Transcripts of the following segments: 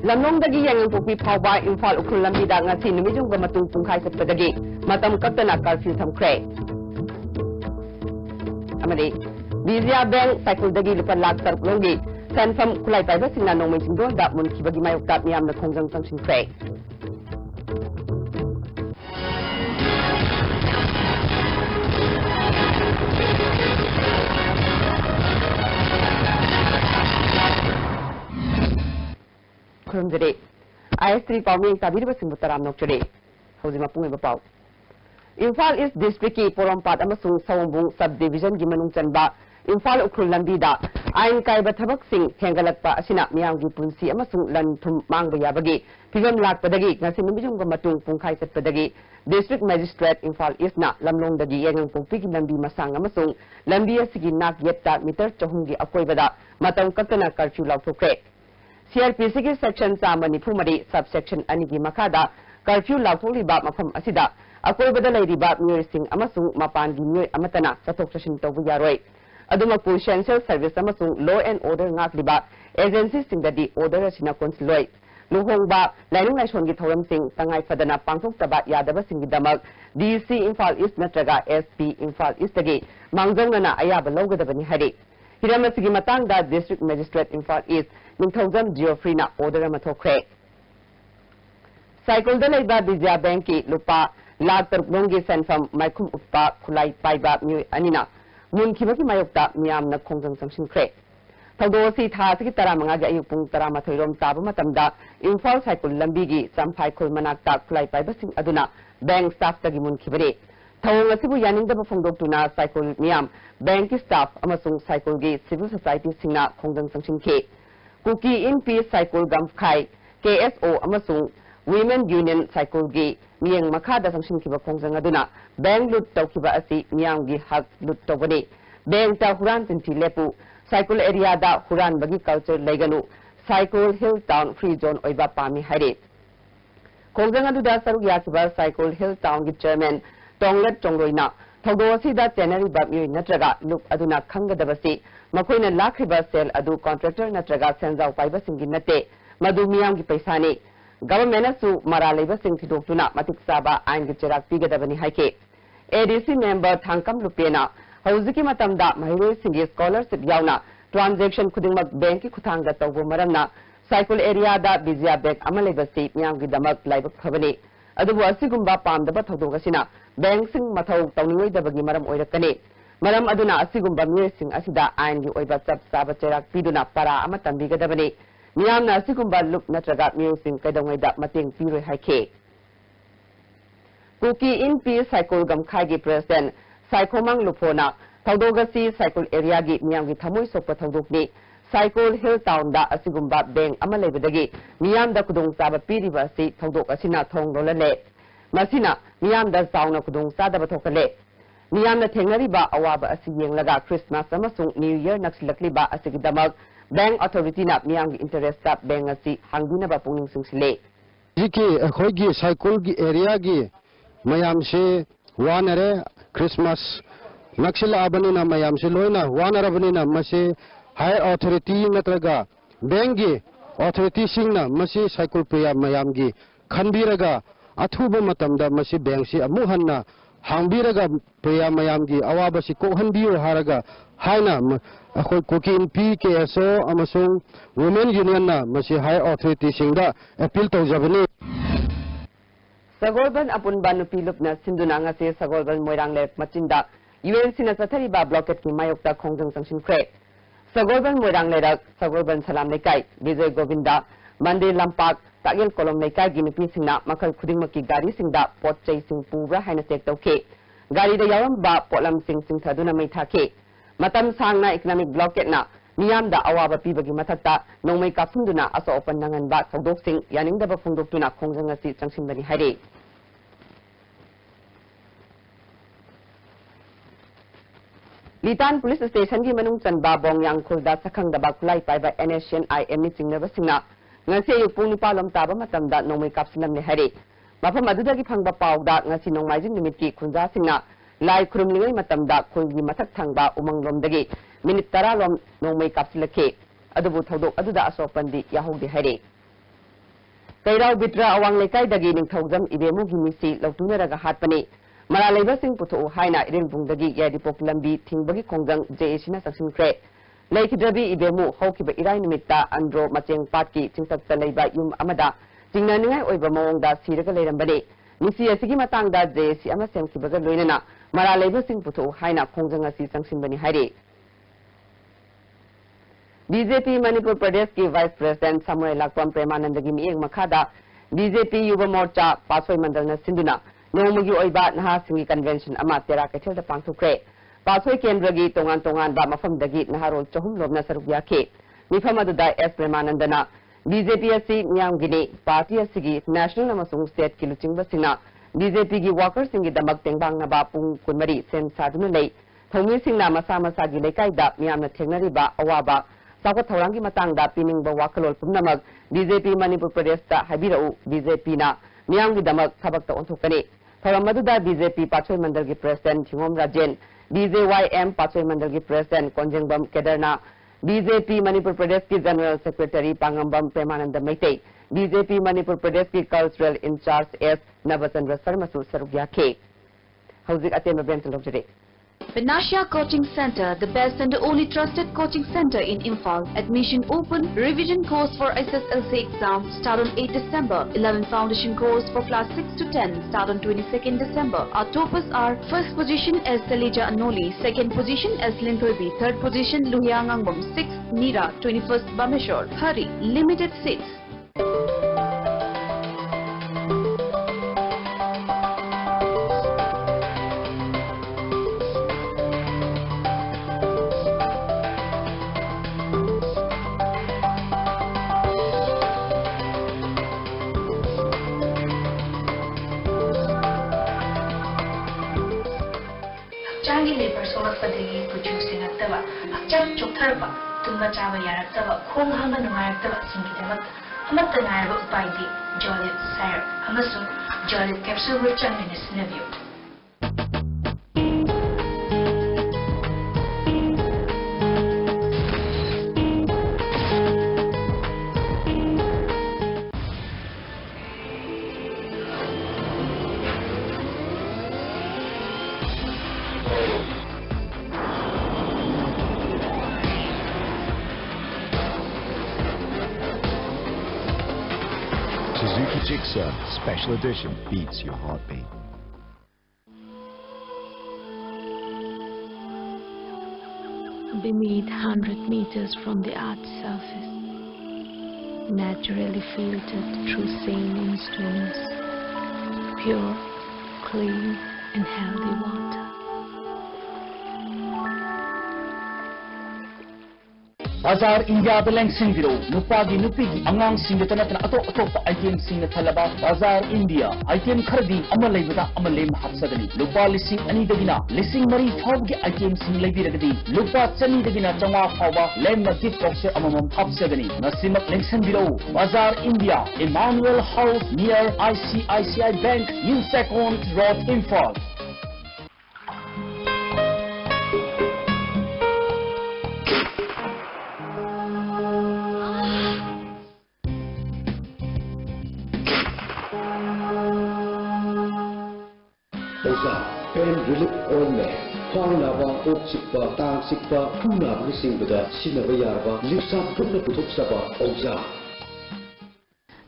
lamlongdagi yang pupi phawba Imphal ukhul lambida ngasi numijung ga matung pungkhai satpadagi matam kattana curfew thamkhre amadi Vizia Bank cycledagi lupa lakh tarklongi sanfam kulai paiba singna nongmai singdol da mun khibagi mayok da miyam na khongjang tangsinkhre Kurumjare IS3 Pawming Tabiri Basingutaram Nokchare Hozima Punga Pau Imphal East District ki Porompat amasung Sawambung Subdivision gi manung chanba Imphal ukhul lambida ain kaiba thabak sing hengalatpa asina miyam gi punsi amasung lan thum mangba yabagi phigam lakpadagi ngasi numijung ga matung pungkhai satpadagi District Magistrate Imphal East na lamlongdagi yengang pungpi gi lambi masang amasung lambi asigi nak yetta meter chahum gi akoibada matam kattana curfew lauthokre CRPC ki section samani phumari subsection ani gi makada curfew lautholi ba mafam asida akoi badalai riba miyoi sing amasung mapan gi miyoi amatana chathok chashin tawbu yaroi aduma essential service amasung law and order ngak liba agency sing dadi order asina konsiloi luhongba lainung laishon gi thoram sing tangai fadana pangthok taba yadaba sing gi damak DC Imphal East natraga SP Imphal East gi mangjongna ayaba lawgadabani hari Hiramasigi matangda District Magistrate Imphal East Ningthongzam Geoffrey na order ama thokre Cycle da leiba Vizia Bank ki lupa lakh tarklongi sanfam maikhum uppa khulai paiba miyoi anina mun khibaki mayokta miyam na khongjang samsinkhre thawdo si tha sigi taramanga gi ayuk pung 13 rom taba matamda Imphal cycle lambi gi champhai khul manakta khulai paiba sing aduna bank staff tagi mun khibare thawong asibu yaningda phongdoktuna cycle miyam bank staff amasung cycle gi civil society singna khongjang samsinkhre Kuki in Peace Cycle Gamkhai KSO amasung Women Union Cycle gi miyang makada samshin kiba khongjang aduna bank lut tawkiba asi miyam gi hak lut tawbani bank ta huran tinti lepu cycle area da huran bagi culture leganu cycle hill town free zone oiba pami haire khongjang adu da saruk yakiba cycle hill town gi chairman tonglet tongloina thawdo asi da tenari ba miyoi natraga look aduna khangadabasi makoina lakriba sel adu contractor natraga senjau paiba singi nate madu miyam gi paisani government su mara leiba sing thidoktuna matik saba ain gi cherak pigadabani haike ADC member thangkam lupena hauziki matamda mahiroi singi scholarship yauna transaction khudingmak bank ki khuthangda tawbo maramna cycle area da Vizia Bank amalebasi miyam gi damak laibak phabani adubu asigumba pamdaba thawdogasina bank sing mathau tawningoi dabagi maram oirakani Maram aduna asigumba miyesing asida ain gi oiba chap saba cherak piduna para ama tambigadabani miyamna asigumba lup natraga miyesing kaidongaida mateng piroi haike Kuki in Peace Cycle Gamkhai gi president Saikhomang Lupona thawdogasi cycle area gi miyam gi thamoi sokpa thawdokni cycle hill town da asigumba bank ama leibadagi miyam da kudong saba piriba asi thawdok asina thong lolale masina miyam da sauna kudong sadaba thokale Miyamna thengnariba awaba asi yenglaga Christmas amasung New Year naksilakliba asigidamak bank authority na miyamgi interest ta bank asi hangdinaba pungning sungsile jiki khoigi cycle gi area gi mayam se wanare Christmas naksila abanina mayam se loina wanara abanina mase higher authority natraga bank gi authority singna mase cycle priya mayam gi khanbiraga athuba matamda mase bank si amuhanna Hangbiraga Priya Mayamgi Awabasi Kohanbiyo Haraga Haina Akoi Kokin PKSO Amasung Women Union na Masi High Authority Singda Appeal to Jabani Sagolban Apunban Nupilup na Sinduna ngasi Sagolban Moirang Lek Machinda UNC na Sathariba Blocket ki Mayokta Khongjang Samshin Kre Sagolban Moirang Lerak Sagolban Salam Lekai Vijay Govinda Mande Lampak Tagel kolom lekai gi nupi singna makal khudingmaki gari singda pot chai sing pura haina tek tawke gari da yawam ba polam sing thaduna mai thake matam sangna economic blockade na miyam da awaba pibagi mathakta nongmai kapsunduna aso open nangan ba thawdok sing yaning da ba phungdoktuna khongjang asi changsinbani haire Litan Police Station gi manung chanba bongyang khulda sakhang da ba khulai paiba NSNI ni singnaba singna ngasi yupung ni palom taba matamda nongmai kapsinam ne hari mafam adudagi phangba pawda ngasi nongmai jing nimit ki khunja singna lai khurumlingai matamda khulgi mathak thangba umanglomdagi minute 10 lom nongmai kapsilakhe adubu thodok aduda asopandi yahogdi hari Kairau Bitra Awang Lekai Dagi Ning Thawjam Ibemu Gimisi Lautuna Raga Hatpani Mara Labor Sing Putu Haina Rinbung Dagi Yadipok Lambi Tingbagi Kongjang Jaishina Saksin Kre Laikidrabi Ibemu Hokiba Irai Nimitta Andro Macheng Patki Chingsak Salaiba Yum Amada Jingna Ningai Oiba Mawongda Siraga Leirambani Misi Asigi Matangda JC Amasem Kibaga Loinana Mara Labor Sing Putu Haina Kongjang Asi Sangsimbani Hari BJP Manipur Pradesh की vice president Samuel लाकपम Premanand की मिएंग मखादा BJP Yuva Morcha पासोई मंडल न सिंधुना नोमुगी ओइबा नहासिंगी convention अमा तेरा Kaithal the पांगथुक्रे पासोई केंद्र की तोंगान बा मफम दगी नहारोल चहुम लोबना सरुक याखे मिफम अदुदा S प्रेमानंदना BJP असि मियाम गिने पार्टी असि नेशनल अमसुंग स्टेट की लुचिंग बसिना BJP की वर्कर्स सिंगी दमक तेंबांग नबा पुंग कुनमरी सेम सादुन लई थौमी सिंगना मसा मसा की लेकाइदा मियाम न थेंगनरिबा अवाबा Sakat Taurangi Matangda Pining Bawakalol Punamak, BJP Manipur Pradesh Habirau, BJP na Miang Damak Tabakta Ontukani. Taramada BJP Pachoy Mandalgi President Hingom Rajen, BJYM Pachoy Mandalgi President Konjengbam Kedarna, BJP Manipur Pradesh ki General Secretary Pangambam Premananda Meitei, BJP Manipur Pradesh ki Cultural In Charge S. Navachandra Sarmasu Sarugyake. Howzik Atem Benton Lobjere. Vinashya Coaching Center, the best and the only trusted coaching center in Imphal. Admission open. Revision course for SSLC exam start on 8 December. 11 foundation course for class 6 to 10 start on 22nd December. Our toppers are first position as Salija Anoli, second position as Lintoibi, third position Luhyang Angbam, 6th Mira, 21st Bameshwar. Hurry, limited seats. Changi labor solar padigi producing at the Akcham Chotarba, Tumba Java Yarataba, Kung Hama Narataba, Singitaba, Hamatanago by the Jolly Sire, Hamasu, Jolly capsule with Changinis Neville. Suzuki Gixxer Special Edition beats your heartbeat. Beneath 100 meters from the Earth's surface, naturally filtered through saline stones, pure, clean and healthy water. Bazaar India Beleng Singiro, Nupagi Nupigi, Angang Singatana Ato Item Singathalaba, Bazaar India, Item Kardi, Amalabata, Amalem Hapsagani, Lupa Lissing Anidagina, Lissing Marie Tobgi Item Sing Labiragadi, Lupa Sanidagina Jama Hava, Lem Gift Boxer Amamam Hapsagani, Nasimak Lengsen below, Bazaar India, Emmanuel House near ICICI Bank, New Second Road Imphal. Pain relief ointment, Khwang naba, ok sikpa, tang sikpa, phung naba ni singbada sinaba yarba, lipsa phunna puthok saba Oza.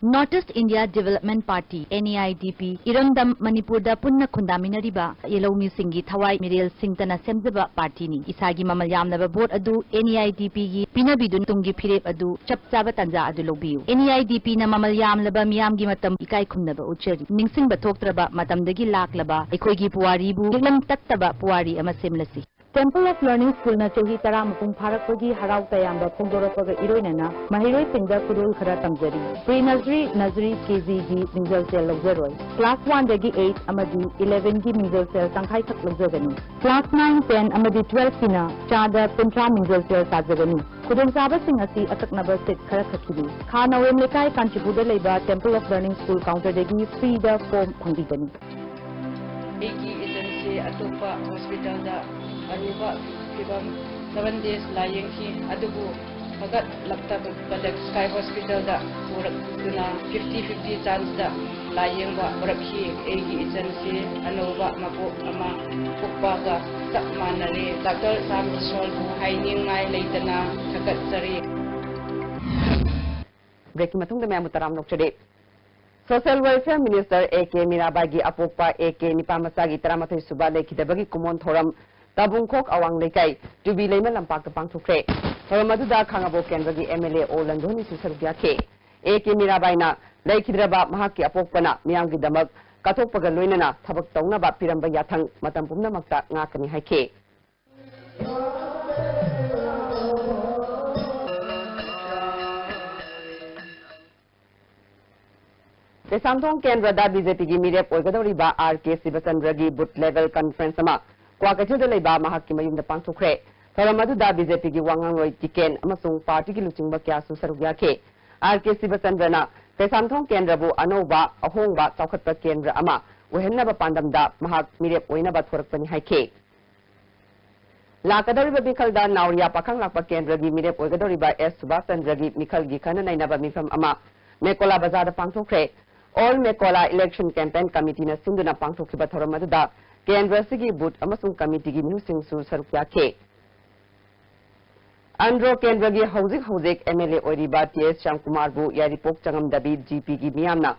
Northeast India Development Party NEIDP Irandam Manipur da punna khundaminariba Yelomi Singhi Thawai Mirel Singtana Semzaba Party ni Isagi Mamalyam Naba Board Adu NEIDP gi Pinabidun Tungi Pirep Adu Chapchaba Tanja Adu Lobiu NEIDP na Mamalyam Laba Miyam gi Matam Ikai Khumnaba Uchari Ningsing Batoktraba Matamdagi Laklaba Ekoigi Puwari Bu Yeglam Tattaba Puwari Ama Semlasi Temple of Learning School na Chogi Tara Mapung Pharakpagi Harau Tayamba Phongdorapaga Iroinana Mahiroi Singda Kudul Khara Tamjari Pre-Nursery Nursery KG gi Mingle Cell Logzaroi Class 1 dagi 8 amadi 11 gi Mingle Cell Tangkhai Thak Logzagani Class 9 10 amadi 12 sina Chada Pintra Mingle Cell Sajagani Kudung Saba Sing asi Ataknaba Sit Khara Khakidi Khana Wem Lekai Kanchipuda Leiba Temple of Learning School Counter dagi free the form Phangdigani Eki agency Atupa Hospital da Aruba Fibam 7 days lying ki Adubu ꯐꯒꯠꯂꯛꯇꯕ ꯁ꯭ꯀꯥꯏ ꯍꯣꯁꯄꯤꯇꯥꯜꯗ ꯄꯨꯔꯛꯇꯨꯅ 50-50 ꯆꯥꯟꯁꯇ ꯂꯥꯌꯦꯡꯕ ꯄꯨꯔꯛꯈꯤ ꯑꯩꯒꯤ ꯏꯆꯟꯁꯤ ꯑꯅꯧꯕ ꯃꯄꯣꯛ ꯑꯃ ꯄꯣꯛꯄꯒ ꯆꯞ ꯃꯥꯟꯅꯔꯦ ꯗꯥꯛꯇꯔ ꯁꯥꯝꯁꯣꯜꯕꯨ ꯍꯥꯏꯅꯤꯡꯉꯥꯏ ꯂꯩꯇꯅ ꯊꯥꯒꯠꯆꯔꯤ ब्रेक मतुंग मैं मुतराम नोक्चदे social welfare minister AK Mirabai अपोपा AK निपामसा की तरामथै सुबा लेखिदबगी कुमोन थोरम ताबुंखोक अवांग लेकाई टुबी लेमा लंपाक पांगथुखरे थोरम अदुदा खांगाबो केंद्रगी MLA ओलंदोनी सुसरुग्याखे AK मीराबाई ना लेखिद्रबा महाकी अपोपना मियांगी दमक कथोपग लोइनना थबक तौनबा पिरंबा याथंग मतम पुमनमक्ता ngaकनी हाइखे Samthong Kendra BJP की मीरेप ओगदौरीबा RK Sivachandra booth level conference अमा क्वाकचुदा लेबा महाकी मयुमदा पांथोखरे थोरम अदुदा BJP की वांगांगलोई टिकेन अमसुंग पार्टी की लुचिंगबा क्यासु सरुग्याखे RK Sivachandra Samthong Kendra बु अनौबा अहोंगबा चौखटपा केंद्र अमा ओहेन्नबा पांडमदा महाक मीरेप ओइनबा थोरकपनि हाइखे लाकदौरीबा बिखलदा नावरिया पाखंग लाकपा केंद्र की मीरेप ओगदौरीबा S Subhashchandra की मिखल की खन नैनबा मिफम अमा मेकोला बाजार पांथोखरे All Mekola Election Campaign Committee na sinduna pangthokhiba thoram aduda Kendra sigi booth amasung committee gi newsing su sarukyache Andro Kendra gi hauzik MLA oiriba TS Shamkumar bu yaripok changam dabi GP gi miyamna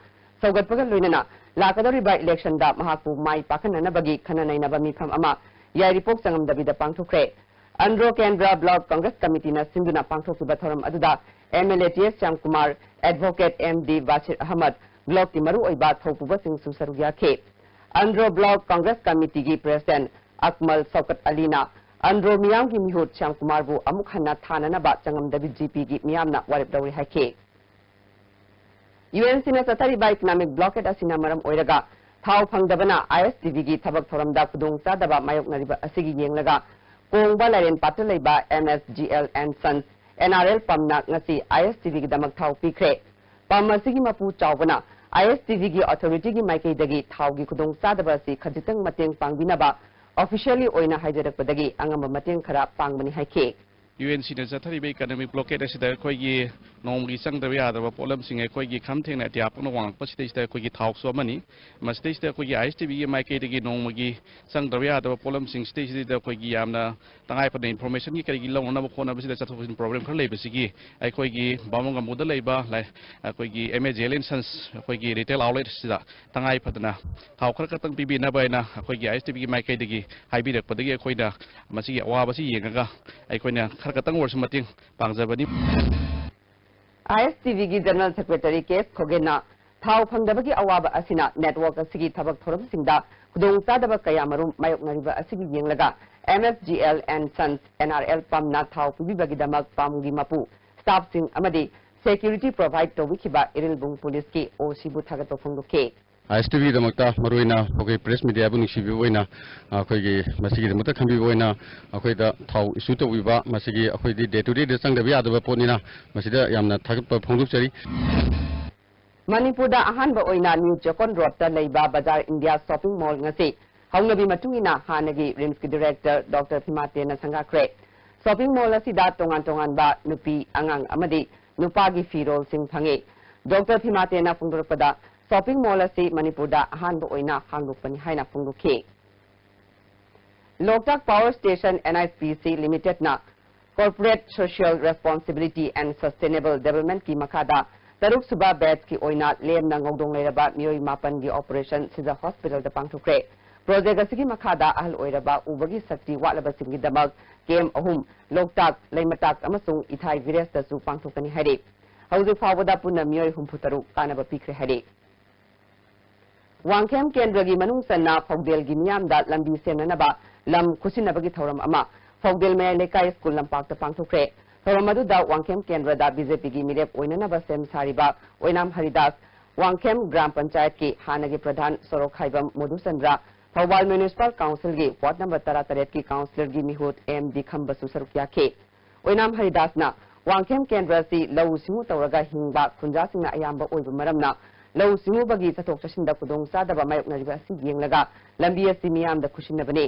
saugatpaga loinana lakadoriba election da mahaku mai pakanana bagi khananaina ba mifam ama yaripok changam dabi da pangthokre Andro Kendra Block Congress Committee na sinduna pangthokhiba thoram aduda MLA TS Shamkumar Advocate MD Bashir Ahmad Block की मरु ओइबा थौपुबा Singh सुसरुग्याखे अंड्रो block Congress committee की president Akmal Shaukat Alina अंड्रो मियाम की मिहुत श्याम कुमार बु अमुक हन्ना थाननबा चंगमदबी GP की मियामना वारिप दौरि हाइखे UNC ना सतरीबा economic blockade असिना मरम ओइरगा थाव फंगदबना ISTV की थबक थोरमदा खुदोंग चादबा मायोकनरिबा असिगी येंगलगा कोंगबा लारेन पाटलैबा MSGL and Sons NRL पमना ngasi ISTV की दमक थाव पिखरे पमसिगी मपु चावबना ISTV की अथॉरिटी की माइकैदगी थावगी खुदोंग चादबसी खजितंग मतेंग पांगबिनबा ऑफिशियली ओइना हाइजरकपदगी अंगम मतेंग खरा पांगबनी हाइखे UNC na zathariba economic blockade asida khoigi nomgi sangdaba yadaba polam singa khoigi khamthengna tiapna wang pasida khoigi thawk so mani mastage da khoigi ISTV gi maike degi nomgi sangdaba yadaba polam sing stage da khoigi yamna tangai pa information gi kari gi lawna ba khona basida chathokin problem khar lei basigi ai khoigi bamonga modal leiba lai khoigi MAJL and Sons khoigi retail outlet sida tangai padana thaw khar ka tang bibi na baina khoigi ISTV gi maike degi haibi rak padagi khoida masigi awa basi yengaga ai khoina ISTV की general secretary case खोगेना थाव फंगदबगी अवाबा असिना network असिगी थबक थोरम सिंगदा खुदोंग चादबा कयामरुम मायोकनरिबा असिगी येंगलगा MSGL and Sons NRL पमना थाव पिबिबगी दमक पामुगी मपु स्टाफ सिंग अमदी सिक्योरिटी प्रोवाइड तोबिखिबा इरिलबुंग पुलिस की ओसीबु थागत फोंगदुखे ISTV दमकता मरुइना ओके प्रेस मीडिया बु निसिबि ओइना अखोइगी मसिगी दमकता खंबि ओइना अखोइदा थाउ इशू तोबिबा मसिगी अखोइदि डे टू डे संगदबि यादबा पोनिना मसिदा यामना थागत फोंगदुचरी मणिपुर दा अहानबा ओइना न्यू जकोन रोड ता लैबा बाजार इंडिया शॉपिंग मॉल ngasi हौनबि मतुंगिना हानगी रिम्स की डायरेक्टर डॉक्टर फिमातेना संगाख्रे शॉपिंग मॉल असिदा तोंगान तोंगान बा नुपी अंगांग अमदि नुपागी फिरोल सिंह फंगे डॉक्टर फिमातेना फुंगदुरपदा शॉपिंग मॉल असी मणिपुर दा अहानबा ओइना हांगदुकपनि हाइना फुंगदुखे Loktak power station NIPC limited ना corporate social responsibility and sustainable development की मखादा तरुक सुबा बैच की ओइना लेमना ngौदोंग लेरबा मियोई मापन की ऑपरेशन सिजा हॉस्पिटल दा पांगथुखरे प्रोजेक्ट असिगी मखादा अहल ओइरबा उबगी शक्ति वाटलबा सिंगी दमक केम अहुम लोकताक लेमताक अमसुंग इथाई विलेज दसु पांगथुकनि हाइरे हौजि फावदा पुन्ना मियोई हुमफुतरु कानबा पिखरे हाइरे वांगखेम केंद्र की मनुंग सन्ना फौगदेल की मियामदा लंबी सेमनबा लम खुसिनबगी थौरम अमा फौगदेल में लेकाई स्कूल लंपाक पांगथुखरे थौरम अदुदा वांगखेम केंद्र दा BJP की मिरेप ओइननबा सेम सारिबा ओइनाम हरिदास वांगखेम ग्राम पंचायत की हानगी प्रधान सरोखाइबम मधुचंद्रा थौबाल म्युनिसिपल काउंसिल की वार्ड नंबर 13 की काउंसिलर की मिहुत MD खंबसु सरुक्याखे ओइनाम हरिदासना वांगखेम केंद्र सी लौ सिंगु तौरगा हिंगबा खुंजासिंगना अयाम्बा ओइब मरमना लौ सिंगुबगी चथोक चसिंदा खुदोंग चादबा मायोकनरिबा असि येंगलगा लंबी असि मियामदा खुसिनबने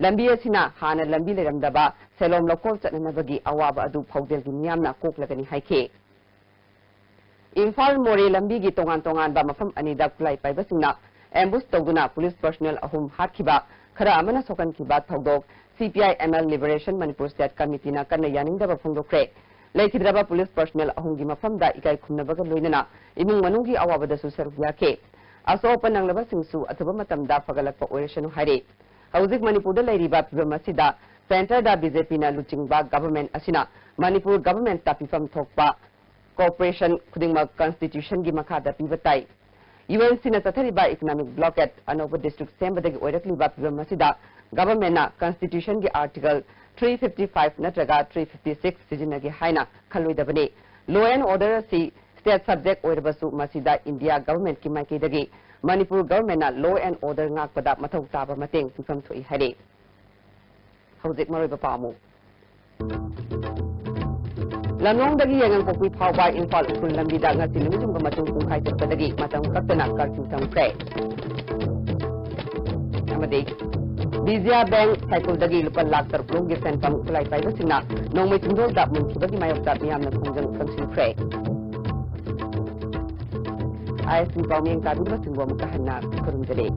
lambi asina hana lambi leramdaba selom lokol chatnanabagi awaba adu phaudel gi miyamna koklagani haike Imphal Mori lambi gi tongan ba mafam anida kulai paibasingna ambush tawduna police personnel ahum hatkiba khara amana sokan kiba thawdok CPI ML Liberation Manipur State Committee na kanna yaningdaba phongdokre Laikhidraba police personnel ahungi mafamda ikai khumnabaga loinana imung manungi awabada su saruyake asopa nanglaba singsu athuba matamda fagalakpa oirashanu haire hauzik manipur da lairiba pibamasida center da BJP na luchingba government asina manipur government tapifam thokpa cooperation khudingma constitution gi makhada pibatai UNC na chathariba economic blockade anoba district sembadagi oirakliba pibamasida government na constitution gi article 355 natraga 356 sijinagi haina khalloidabani law and order si state subject oirabasu masida India government ki maikidagi Manipur government na law and order ngakpada mathau taba mateng sifam thoi haire hauzik maroiba pamu lamnong dagi yangang pokui phawba Imphal ukul lambida ngasi lumijum matung kungkai terpadagi matang katana curfew tamkre amade Bizia Bank cycle dagi lupa lakh tarplong gi senpam kulai paibasina nongmai tundol da munkibagi mayok da miyamna khongjang samsin kre ISP Pauming Kaduma Singwam Kahana Kurunjade